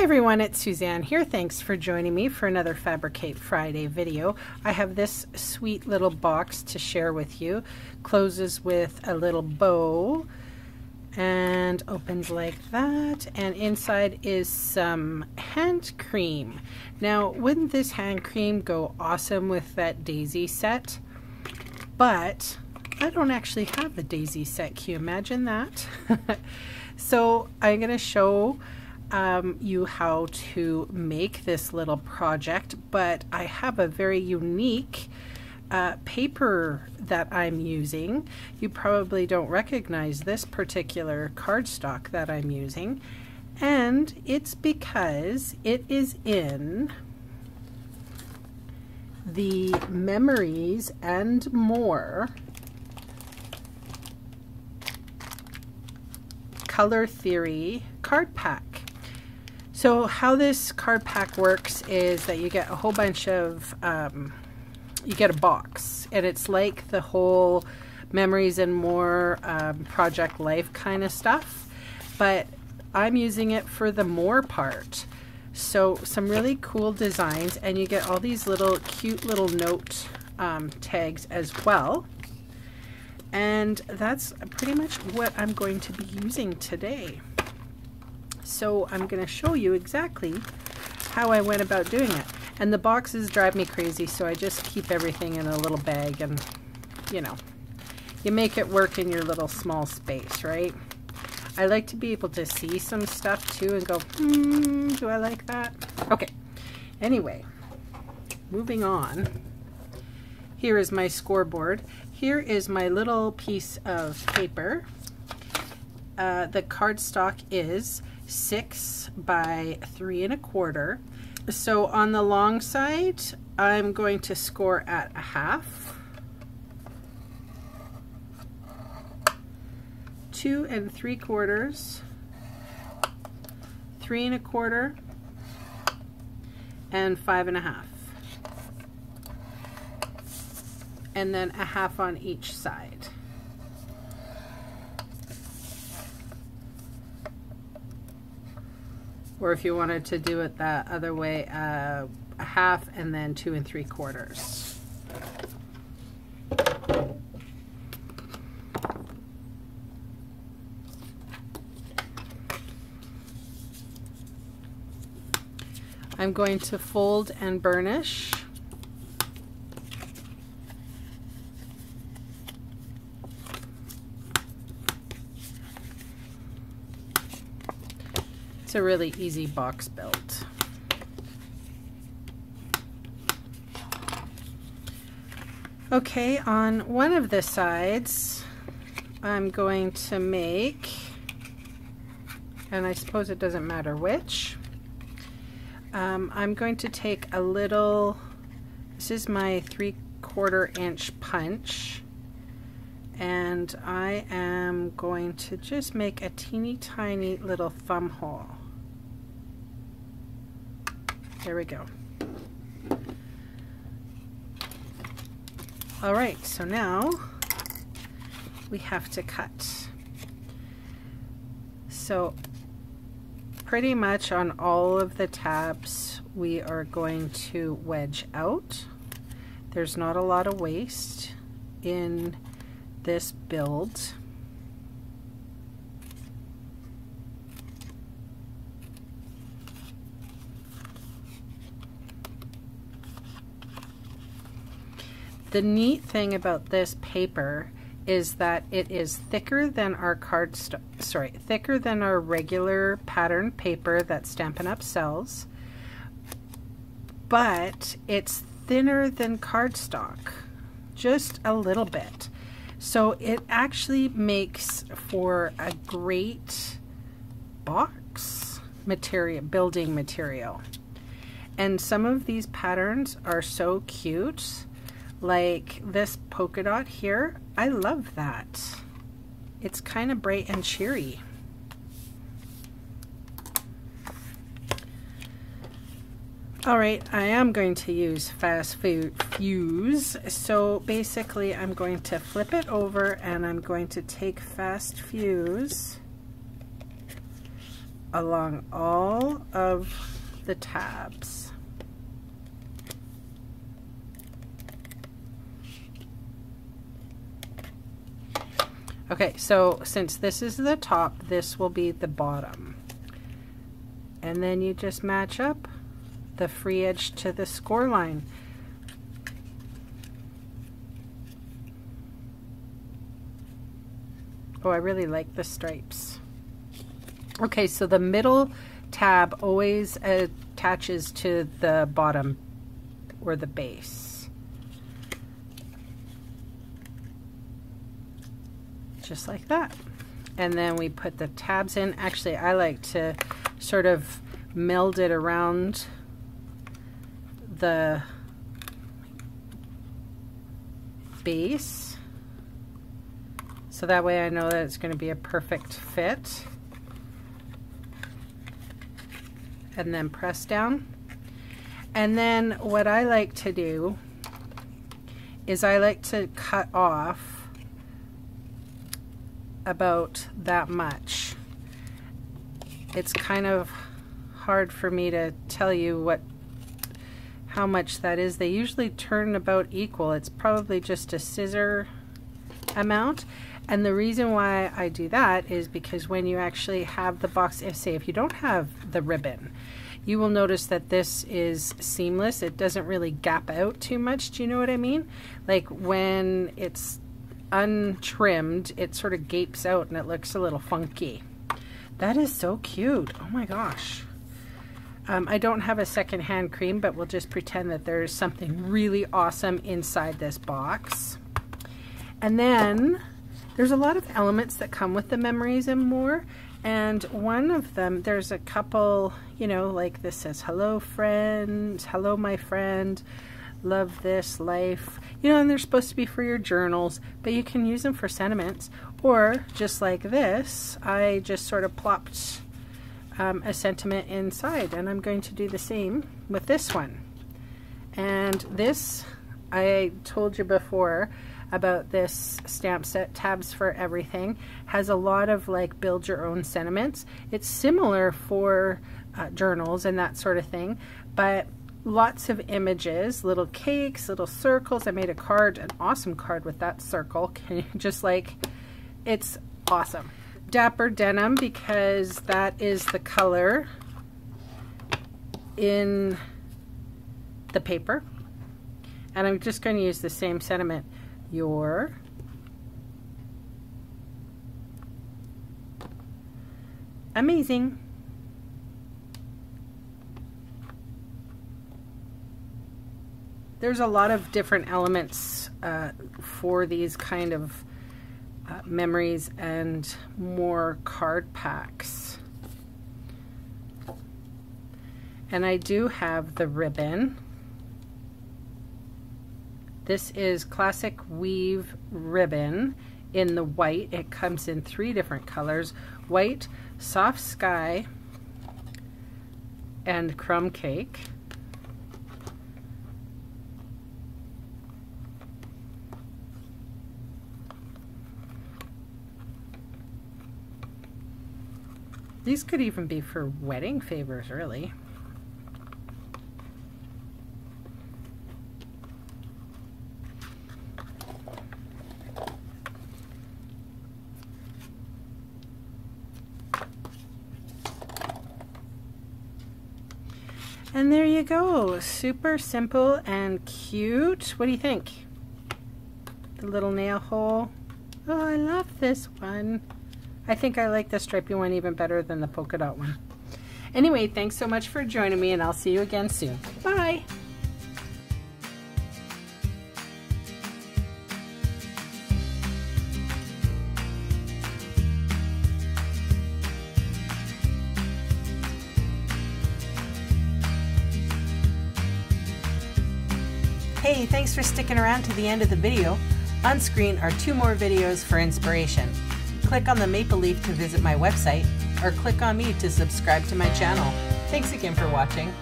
everyone, it's Suzanne here. Thanks for joining me for another Fabricate Friday video. I have this sweet little box to share with you. Closes with a little bow and opens like that, and inside is some hand cream. Now, wouldn't this hand cream go awesome with that daisy set? But I don't actually have the daisy set. Can you imagine that? So I'm going to show you how to make this little project, but I have a very unique paper that I'm using. You probably don't recognize this particular cardstock that I'm using, and it's because it is in the Memories and More Color Theory card pack. So how this card pack works is that you get a whole bunch of, you get a box, and it's like the whole Memories and More Project Life kind of stuff, but I'm using it for the more part. So some really cool designs, and you get all these little cute little note tags as well. And that's pretty much what I'm going to be using today. So I'm going to show you exactly how I went about doing it. And the boxes drive me crazy, so I just keep everything in a little bag, and you know, you make it work in your little small space, right? I like to be able to see some stuff too and go, do I like that? Okay, anyway, moving on. Here is my scoreboard. Here is my little piece of paper. The cardstock is 6 by 3 1/4. So on the long side, I'm going to score at 1/2, 2 3/4, 3 1/4, and 5 1/2. And then 1/2 on each side. Or if you wanted to do it that other way, 1/2 and then 2 3/4. I'm going to fold and burnish. It's a really easy box build. Okay, on one of the sides I'm going to make, and I suppose it doesn't matter which, I'm going to take a little, this is my 3/4 inch punch, and I am going to just make a teeny tiny little thumb hole. There we go. All right, so now we have to cut. So pretty much on all of the tabs we are going to wedge out. There's not a lot of waste in this build. The neat thing about this paper is that it is thicker than our thicker than our regular pattern paper that Stampin' Up sells, but it's thinner than cardstock, just a little bit. So it actually makes for a great box material, building material. And some of these patterns are so cute, like this polka dot here. I love that. It's kind of bright and cheery. All right, I am going to use fast fuse. So basically I'm going to flip it over and I'm going to take fast fuse along all of the tabs. Okay, so since this is the top, this will be the bottom. And then you just match up the free edge to the score line. Oh, I really like the stripes. Okay, so the middle tab always attaches to the bottom or the base. Just like that. And then we put the tabs in. Actually, I like to sort of meld it around the base, so that way I know that it's going to be a perfect fit. And then press down. And then what I like to do is I like to cut off about that much. It's kind of hard for me to tell you how much that is. They usually turn about equal. It's probably just a scissor amount. And the reason why I do that is because when you actually have the box, if you don't have the ribbon, you will notice that this is seamless. It doesn't really gap out too much. Do you know what I mean? Like when it's untrimmed, it sort of gapes out and it looks a little funky. That is so cute. Oh my gosh. I don't have a secondhand cream, but we'll just pretend that there's something really awesome inside this box. And then there's a lot of elements that come with the Memories and More. And one of them, there's a couple, you know, like this says, hello friend, hello my friend, love this life. You know, and they're supposed to be for your journals, but you can use them for sentiments. Or just like this, I just sort of plopped a sentiment inside, and I'm going to do the same with this one. And this, I told you before about this stamp set, Tabs for Everything, has a lot of like build your own sentiments. It's similar for journals and that sort of thing, but lots of images, little cakes, little circles. I made a card, an awesome card with that circle. Can you just like, it's awesome. Dapper Denim, because that is the color in the paper. And I'm just going to use the same sentiment. You're amazing. There's a lot of different elements for these kind of Memories and More card packs. And I do have the ribbon. This is Classic Weave ribbon in the white. It comes in 3 different colors: white, soft sky, and crumb cake. These could even be for wedding favors, really. And there you go. Super simple and cute. What do you think? The little nail hole. Oh, I love this one. I think I like the stripy one even better than the polka dot one. Anyway, thanks so much for joining me, and I'll see you again soon. Bye! Hey, thanks for sticking around to the end of the video. On screen are 2 more videos for inspiration. Click on the maple leaf to visit my website, or click on me to subscribe to my channel. Thanks again for watching.